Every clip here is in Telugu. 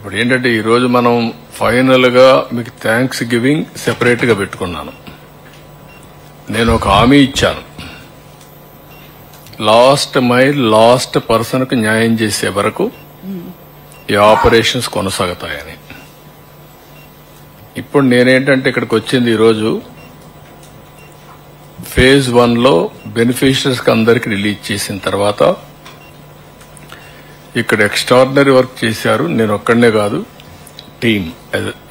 ఇప్పుడు ఏంటంటే ఈరోజు మనం ఫైనల్ గా మీకు థ్యాంక్స్ గివింగ్ సెపరేట్ గా పెట్టుకున్నాను. నేను ఒక హామీ ఇచ్చాను, లాస్ట్ మైల్ లాస్ట్ పర్సన్ కు న్యాయం చేసే వరకు ఈ ఆపరేషన్స్ కొనసాగుతాయని. ఇప్పుడు నేనేంటంటే ఇక్కడికి వచ్చింది ఈరోజు ఫేజ్ 1 లో బెనిఫిషరీస్ కి అందరికి రిలీజ్ చేసిన తర్వాత ఇక్కడ ఎక్స్ట్రాడినరీ వర్క్ చేశారు. నేను ఒక్కడనే కాదు, టీమ్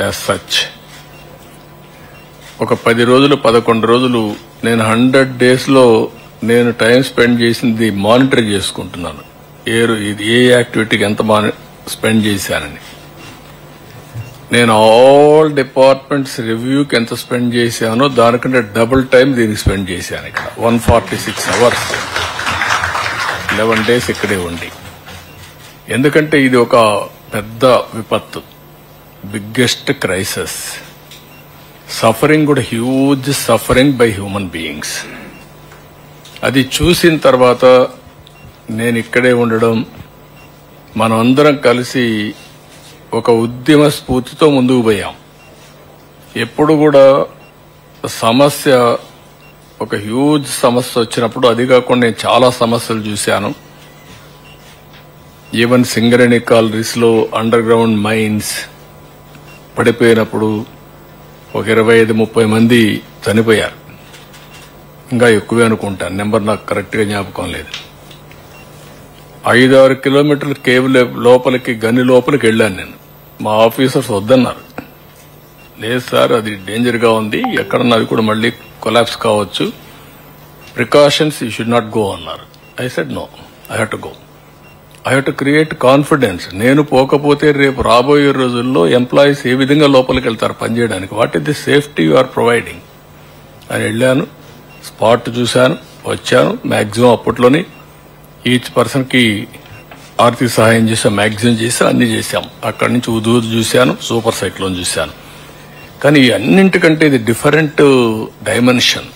యాజ్ సచ్. ఒక 10 రోజులు 11 రోజులు నేను 100 days లో నేను టైం స్పెండ్ చేసింది మానిటర్ చేసుకుంటున్నాను. ఏ యాక్టివిటీకి ఎంత స్పెండ్ చేశానని. నేను ఆల్ డిపార్ట్మెంట్స్ రివ్యూకి ఎంత స్పెండ్ చేశానో దానికంటే డబుల్ టైం దీనికి స్పెండ్ చేశాను. ఇక్కడ 146 hours 11 days ఇక్కడే ఉండి. ఎందుకంటే ఇది ఒక పెద్ద విపత్తు, బిగ్గెస్ట్ క్రైసిస్. సఫరింగ్ కూడా huge suffering by human beings. అది చూసిన తర్వాత నేను ఇక్కడే ఉండడం, మనం అందరం కలిసి ఒక ఉద్యమ స్ఫూర్తితో ముందుకు పోయాం. ఎప్పుడు కూడా సమస్య ఒక హ్యూజ్ సమస్య వచ్చినప్పుడు, అది కాకుండా నేను చాలా సమస్యలు చూశాను. ఈవెన్ సింగరేణి కాలరీస్ లో అండర్ గ్రౌండ్ మైన్స్ పడిపోయినప్పుడు ఒక 25-30 మంది చనిపోయారు. ఇంకా ఎక్కువే అనుకుంటాను, నెంబర్ నాకు కరెక్ట్ గా జ్ఞాపకం లేదు. 5-6 కిలోమీటర్ల కేవ్ లోపలికి, గని లోపలికి వెళ్ళాను నేను. మా ఆఫీసర్స్ వద్దన్నారు. లేదు సార్, అది డేంజర్ గా ఉంది, ఎక్కడన్నా అది కూడా మళ్లీ కొలాప్స్ కావచ్చు, precautions you should not go అన్నారు. I said no, I have to go. I have to create confidence. నేను పోకపోతే రేపు రాబోయే రోజుల్లో ఎంప్లాయీస్ ఏ విధంగా లోపలికి వెళ్తారు పనిచేయడానికి, what is the safety you are providing అని వెళ్ళాను. స్పాట్ చూశాను, వచ్చాను. మాక్సిమం అప్పట్లోనే ఈచ్ పర్సన్ కి ఆర్థిక సహాయం చేశాం, మాక్సిమం చేశాం, అన్ని చేశాం. అక్కడి నుంచి ఉదూదు చూశాను, సూపర్ సైక్లోన్ చూశాను. కానీ అన్నింటికంటే ఇది డిఫరెంట్ డైమెన్షన్.